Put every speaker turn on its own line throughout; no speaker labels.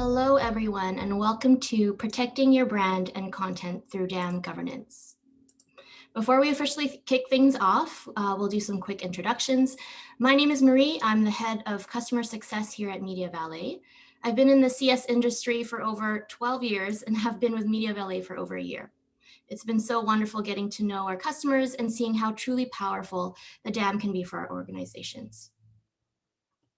Hello, everyone, and welcome to Protecting Your Brand and Content Through DAM Governance. Before we officially kick things off, we'll do some quick introductions. My name is Marie. I'm the head of customer success here at MediaValet. I've been in the CS industry for over 12 years and have been with MediaValet for over a year. It's been so wonderful getting to know our customers and seeing how truly powerful the DAM can be for our organizations.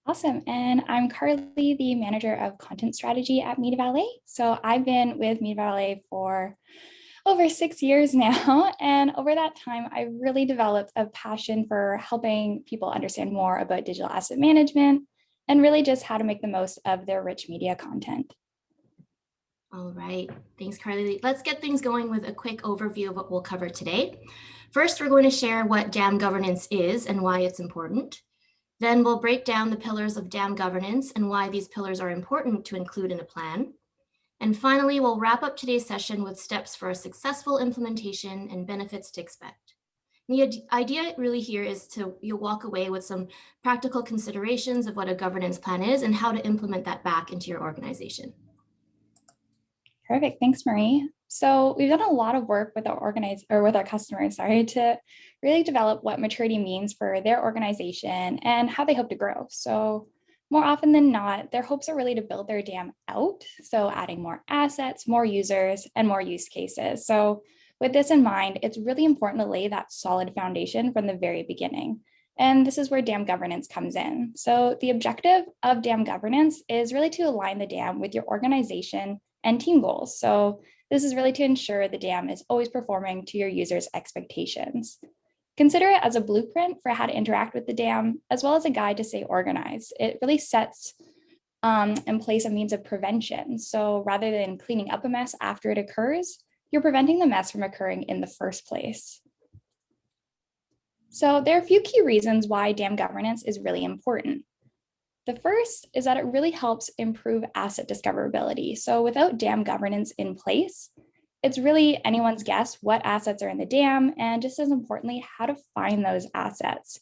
Awesome. And I'm Carlie, the manager of content strategy at MediaValet. So I've been with MediaValet for over 6 years now. And over that time, I really developed a passion for helping people understand more about digital asset management and really just how to make the most of their rich media content.
All right, thanks, Carlie. Let's get things going with a quick overview of what we'll cover today. First, we're going to share what DAM governance is and why it's important. Then we'll break down the pillars of DAM governance and why these pillars are important to include in a plan. And finally, we'll wrap up today's session with steps for a successful implementation and benefits to expect. The idea really here is you'll walk away with some practical considerations of what a governance plan is and how to implement that back into your organization.
Perfect. Thanks, Marie. So we've done a lot of work with our customers, to really develop what maturity means for their organization and how they hope to grow. So more often than not, their hopes are really to build their DAM out. So adding more assets, more users, and more use cases. So with this in mind, it's really important to lay that solid foundation from the very beginning. And this is where DAM governance comes in. So the objective of DAM governance is really to align the DAM with your organization and team goals. So this is really to ensure the DAM is always performing to your users' expectations. Consider it as a blueprint for how to interact with the DAM, as well as a guide to stay organized. It really sets in place a means of prevention. So rather than cleaning up a mess after it occurs, you're preventing the mess from occurring in the first place. So there are a few key reasons why DAM governance is really important. The first is that it really helps improve asset discoverability. So without DAM governance in place, it's really anyone's guess what assets are in the DAM, and just as importantly, how to find those assets.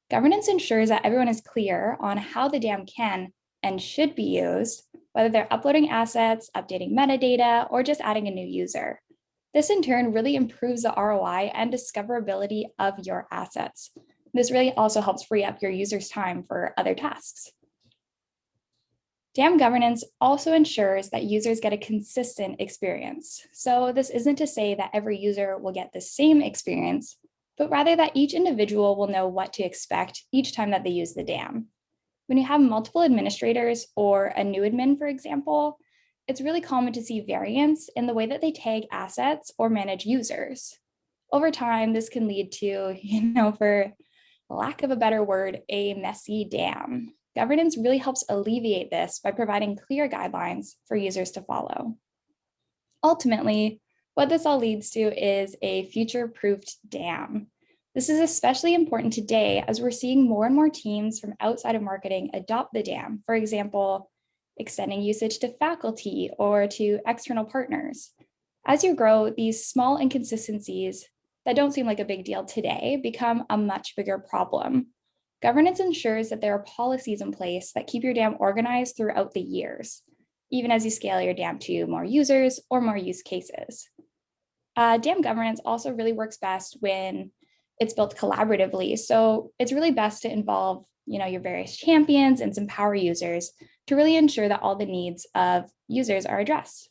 Governance ensures that everyone is clear on how the DAM can and should be used, whether they're uploading assets, updating metadata, or just adding a new user. This in turn really improves the ROI and discoverability of your assets. This really also helps free up your users' time for other tasks. DAM governance also ensures that users get a consistent experience. So this isn't to say that every user will get the same experience, but rather that each individual will know what to expect each time that they use the DAM. When you have multiple administrators or a new admin, for example, it's really common to see variance in the way that they tag assets or manage users. Over time, this can lead to, for lack of a better word, a messy DAM. Governance really helps alleviate this by providing clear guidelines for users to follow. Ultimately, what this all leads to is a future-proofed DAM. This is especially important today as we're seeing more and more teams from outside of marketing adopt the DAM. For example, extending usage to faculty or to external partners. As you grow, these small inconsistencies that don't seem like a big deal today become a much bigger problem. Governance ensures that there are policies in place that keep your DAM organized throughout the years, even as you scale your DAM to more users or more use cases. DAM governance also really works best when it's built collaboratively. So it's really best to involve, your various champions and some power users to really ensure that all the needs of users are addressed.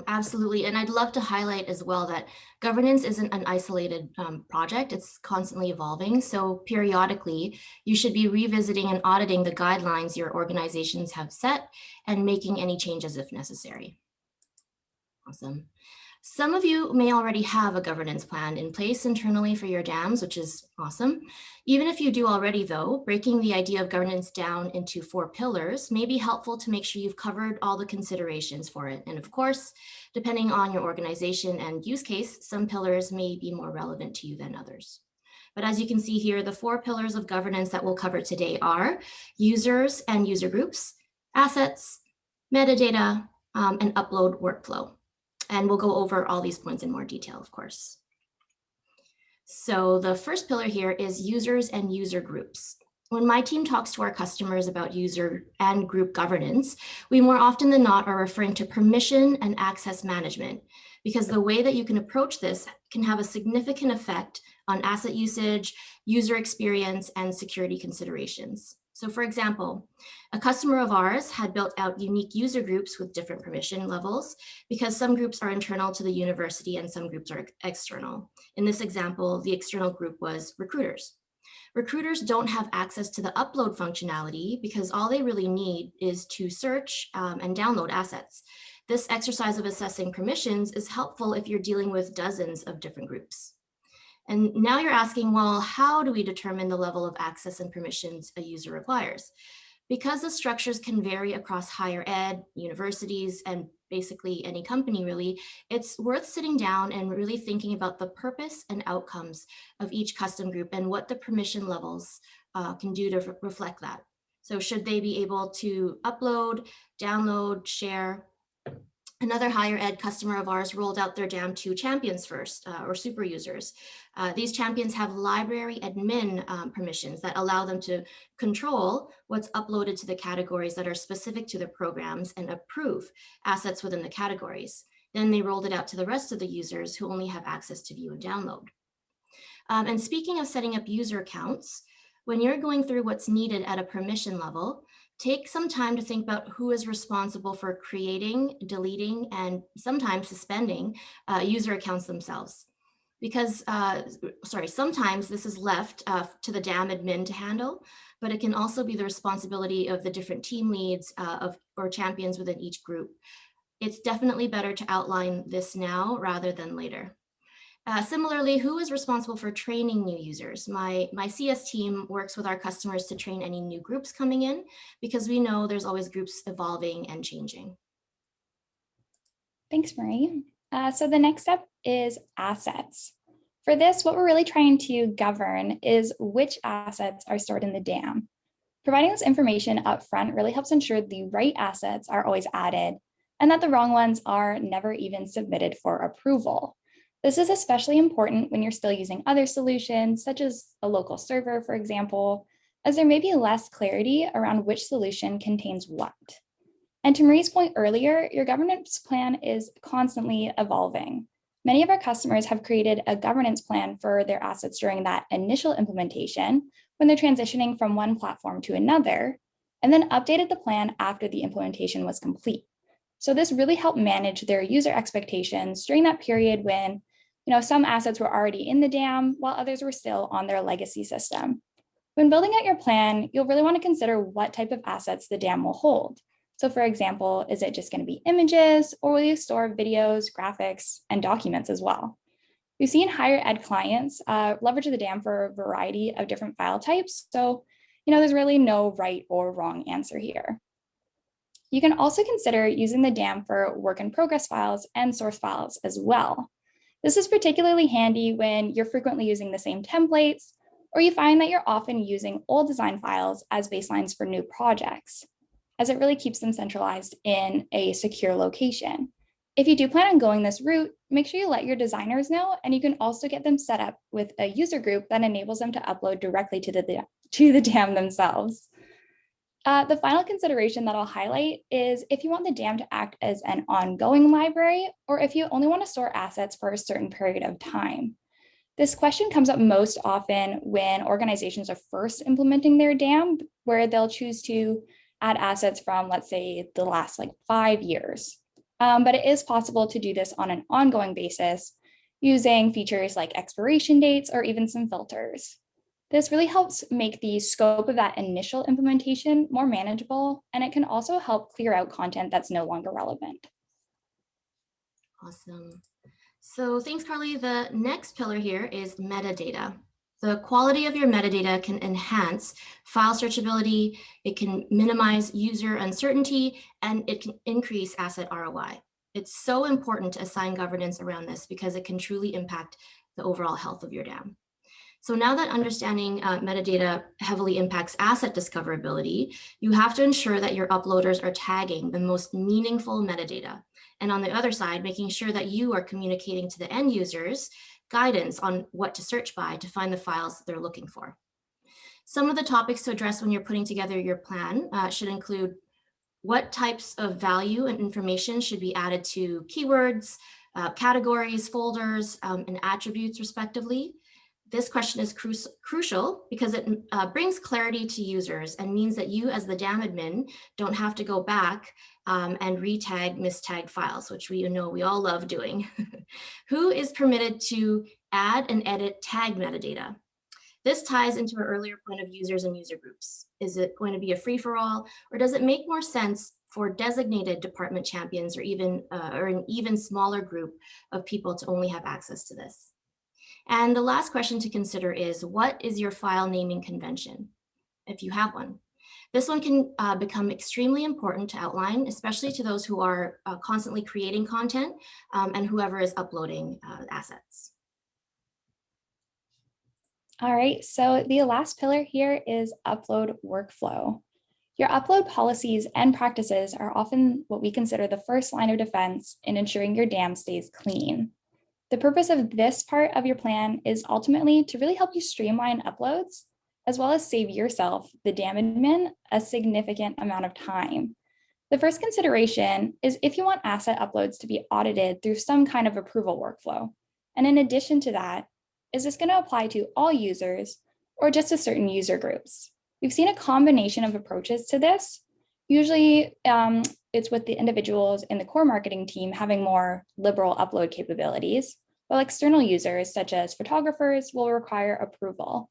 Absolutely. And I'd love to highlight as well that governance isn't an isolated project. It's constantly evolving. So periodically, you should be revisiting and auditing the guidelines your organizations have set and making any changes if necessary. Awesome. Some of you may already have a governance plan in place internally for your DAMs, which is awesome. Even if you do already, though, breaking the idea of governance down into 4 pillars may be helpful to make sure you've covered all the considerations for it. And of course, depending on your organization and use case, some pillars may be more relevant to you than others. But as you can see here, the 4 pillars of governance that we'll cover today are users and user groups, assets, metadata, and upload workflow. And we'll go over all these points in more detail, of course. So the first pillar here is users and user groups. When my team talks to our customers about user and group governance, we more often than not are referring to permission and access management, because the way that you can approach this can have a significant effect on asset usage, user experience, and security considerations. So for example, a customer of ours had built out unique user groups with different permission levels because some groups are internal to the university and some groups are external. In this example, the external group was recruiters. Recruiters don't have access to the upload functionality because all they really need is to search and download assets. This exercise of assessing permissions is helpful if you're dealing with dozens of different groups. And now you're asking, well, how do we determine the level of access and permissions a user requires? Because the structures can vary across higher ed, universities, and basically any company really, it's worth sitting down and really thinking about the purpose and outcomes of each custom group and what the permission levels can do to reflect that. So should they be able to upload, download, share? Another higher ed customer of ours rolled out their DAM to champions first, or super users. These champions have library admin permissions that allow them to control what's uploaded to the categories that are specific to their programs and approve assets within the categories. Then they rolled it out to the rest of the users who only have access to view and download. And speaking of setting up user accounts, when you're going through what's needed at a permission level, take some time to think about who is responsible for creating, deleting, and sometimes suspending user accounts themselves. Because, sometimes this is left to the DAM admin to handle, but it can also be the responsibility of the different team leads or champions within each group. It's definitely better to outline this now rather than later. Similarly, who is responsible for training new users? My CS team works with our customers to train any new groups coming in because we know there's always groups evolving and changing.
Thanks, Marie. So the next step is assets. For this, what we're really trying to govern is which assets are stored in the DAM. Providing this information up front really helps ensure the right assets are always added and that the wrong ones are never even submitted for approval. This is especially important when you're still using other solutions, such as a local server, for example, as there may be less clarity around which solution contains what. And to Marie's point earlier, your governance plan is constantly evolving. Many of our customers have created a governance plan for their assets during that initial implementation when they're transitioning from one platform to another, and then updated the plan after the implementation was complete. So this really helped manage their user expectations during that period when some assets were already in the DAM while others were still on their legacy system. When building out your plan, you'll really want to consider what type of assets the DAM will hold. So for example, is it just going to be images, or will you store videos, graphics, and documents as well? We've seen higher ed clients leverage the DAM for a variety of different file types. So, there's really no right or wrong answer here. You can also consider using the DAM for work in progress files and source files as well. This is particularly handy when you're frequently using the same templates, or you find that you're often using old design files as baselines for new projects, as it really keeps them centralized in a secure location. If you do plan on going this route, make sure you let your designers know, and you can also get them set up with a user group that enables them to upload directly to the DAM themselves. The final consideration that I'll highlight is if you want the DAM to act as an ongoing library, or if you only want to store assets for a certain period of time. This question comes up most often when organizations are first implementing their DAM, where they'll choose to add assets from, let's say, the last 5 years. But it is possible to do this on an ongoing basis using features like expiration dates or even some filters. This really helps make the scope of that initial implementation more manageable, and it can also help clear out content that's no longer relevant.
Awesome. So thanks, Carlie. The next pillar here is metadata. The quality of your metadata can enhance file searchability, it can minimize user uncertainty, and it can increase asset ROI. It's so important to assign governance around this because it can truly impact the overall health of your DAM. So now that understanding metadata heavily impacts asset discoverability, you have to ensure that your uploaders are tagging the most meaningful metadata. And on the other side, making sure that you are communicating to the end users guidance on what to search by to find the files that they're looking for. Some of the topics to address when you're putting together your plan should include what types of value and information should be added to keywords, categories, folders, and attributes respectively. This question is crucial because it brings clarity to users and means that you as the DAM admin don't have to go back and retag mistagged files, which we all love doing. Who is permitted to add and edit tag metadata? This ties into our earlier point of users and user groups. Is it going to be a free-for-all, or does it make more sense for designated department champions or even or an even smaller group of people to only have access to this? And the last question to consider is, what is your file naming convention, if you have one? This one can become extremely important to outline, especially to those who are constantly creating content and whoever is uploading assets.
All right, so the last pillar here is upload workflow. Your upload policies and practices are often what we consider the first line of defense in ensuring your DAM stays clean. The purpose of this part of your plan is ultimately to really help you streamline uploads, as well as save yourself, the DAM admin, a significant amount of time. The first consideration is if you want asset uploads to be audited through some kind of approval workflow. And in addition to that, is this going to apply to all users or just to certain user groups? We've seen a combination of approaches to this. Usually it's with the individuals in the core marketing team having more liberal upload capabilities, while external users such as photographers will require approval.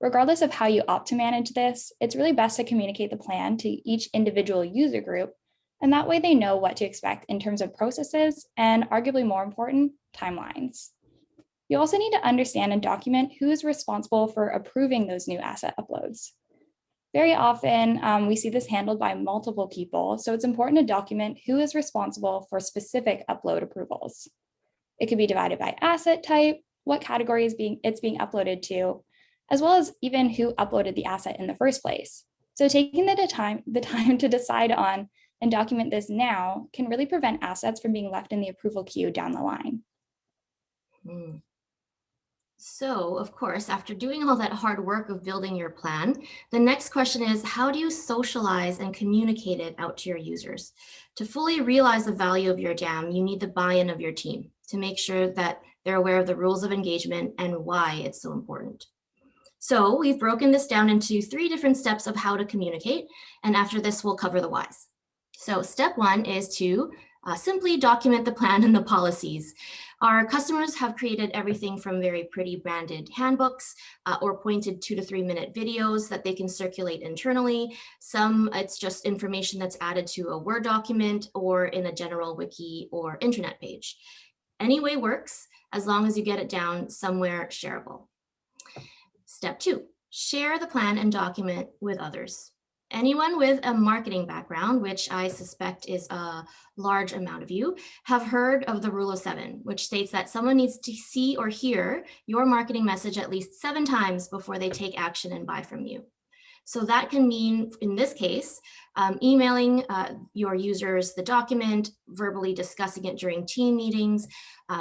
Regardless of how you opt to manage this, it's really best to communicate the plan to each individual user group, and that way they know what to expect in terms of processes and, arguably more important, timelines. You also need to understand and document who is responsible for approving those new asset uploads. Very often, we see this handled by multiple people, so it's important to document who is responsible for specific upload approvals. It could be divided by asset type, what category it's being uploaded to, as well as even who uploaded the asset in the first place. So taking the time to decide on and document this now can really prevent assets from being left in the approval queue down the line.
So, of course, after doing all that hard work of building your plan, the next question is, how do you socialize and communicate it out to your users? To fully realize the value of your DAM, you need the buy-in of your team to make sure that they're aware of the rules of engagement and why it's so important. So we've broken this down into 3 different steps of how to communicate, and after this, we'll cover the whys. So step 1 is to simply document the plan and the policies. Our customers have created everything from very pretty branded handbooks or pointed 2 to 3 minute videos that they can circulate internally. Some, it's just information that's added to a Word document or in a general wiki or intranet page. Any way works as long as you get it down somewhere shareable. Step 2, share the plan and document with others. Anyone with a marketing background, which I suspect is a large amount of you, have heard of the rule of 7, which states that someone needs to see or hear your marketing message at least 7 times before they take action and buy from you. So that can mean, in this case, emailing your users the document, verbally discussing it during team meetings,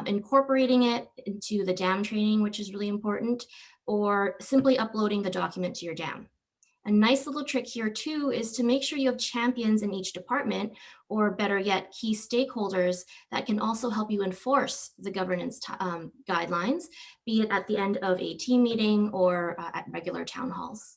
incorporating it into the DAM training, which is really important, or simply uploading the document to your DAM. A nice little trick here too is to make sure you have champions in each department, or better yet, key stakeholders that can also help you enforce the governance guidelines, be it at the end of a team meeting or at regular town halls.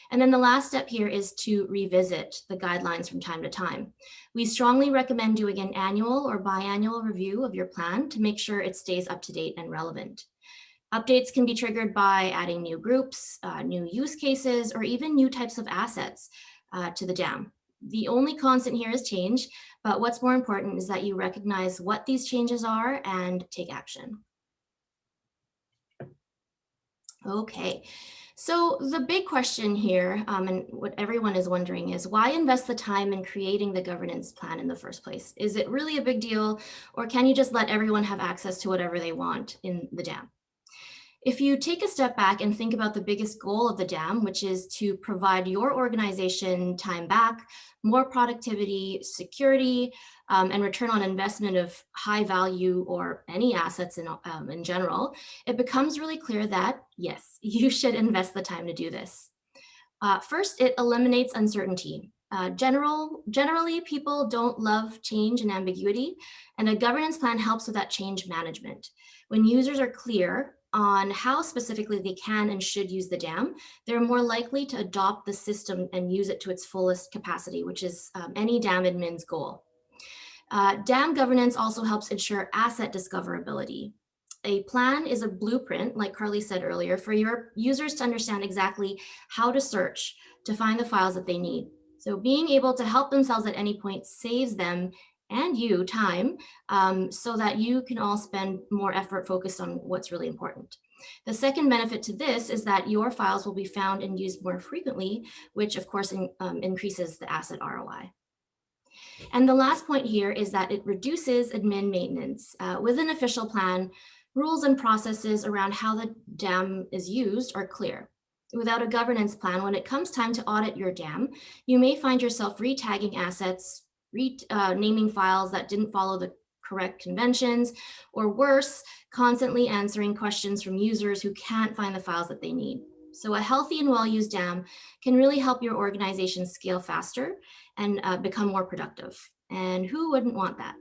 And then the last step here is to revisit the guidelines from time to time. We strongly recommend doing an annual or biannual review of your plan to make sure it stays up to date and relevant. Updates can be triggered by adding new groups, new use cases, or even new types of assets to the DAM. The only constant here is change, but what's more important is that you recognize what these changes are and take action. Okay, so the big question here, and what everyone is wondering is, why invest the time in creating the governance plan in the first place? Is it really a big deal, or can you just let everyone have access to whatever they want in the DAM? If you take a step back and think about the biggest goal of the DAM, which is to provide your organization time back, more productivity, security, and return on investment of high value or any assets in general, it becomes really clear that, yes, you should invest the time to do this. First, it eliminates uncertainty. Generally, people don't love change and ambiguity, and a governance plan helps with that change management. When users are clear on how specifically they can and should use the dam, they're more likely to adopt the system and use it to its fullest capacity, which is any dam admin's goal. Dam governance also helps ensure asset discoverability. A plan is a blueprint, like Carlie said earlier, for your users to understand exactly how to search to find the files that they need. So being able to help themselves at any point saves them and you time, so that you can all spend more effort focused on what's really important. The second benefit to this is that your files will be found and used more frequently, which of course increases the asset ROI. And the last point here is that it reduces admin maintenance. With an official plan, rules and processes around how the dam is used are clear. Without a governance plan, when it comes time to audit your dam, you may find yourself retagging assets, naming files that didn't follow the correct conventions, or worse, constantly answering questions from users who can't find the files that they need. So a healthy and well-used dam can really help your organization scale faster and become more productive. And who wouldn't want that?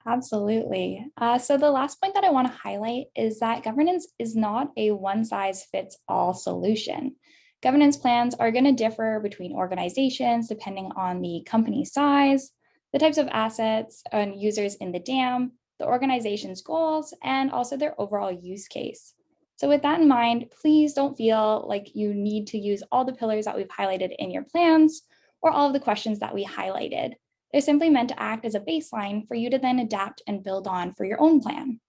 Absolutely. So the last point that I want to highlight is that governance is not a one-size-fits-all solution. Governance plans are going to differ between organizations depending on the company size, the types of assets and users in the dam, the organization's goals, and also their overall use case. So with that in mind, please don't feel like you need to use all the pillars that we've highlighted in your plans or all of the questions that we highlighted. They're simply meant to act as a baseline for you to then adapt and build on for your own plan.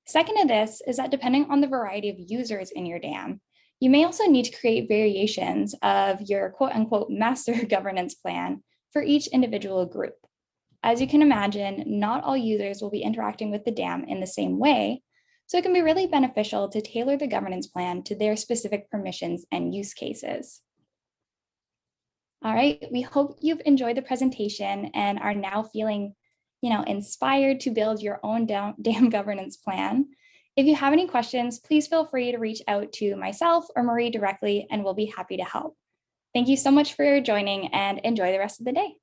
Second to this is that depending on the variety of users in your dam, you may also need to create variations of your quote unquote master governance plan for each individual group. As you can imagine, not all users will be interacting with the dam in the same way, so it can be really beneficial to tailor the governance plan to their specific permissions and use cases. All right, we hope you've enjoyed the presentation and are now feeling, inspired to build your own dam governance plan. If you have any questions, please feel free to reach out to myself or Marie directly, and we'll be happy to help. Thank you so much for joining and enjoy the rest of the day.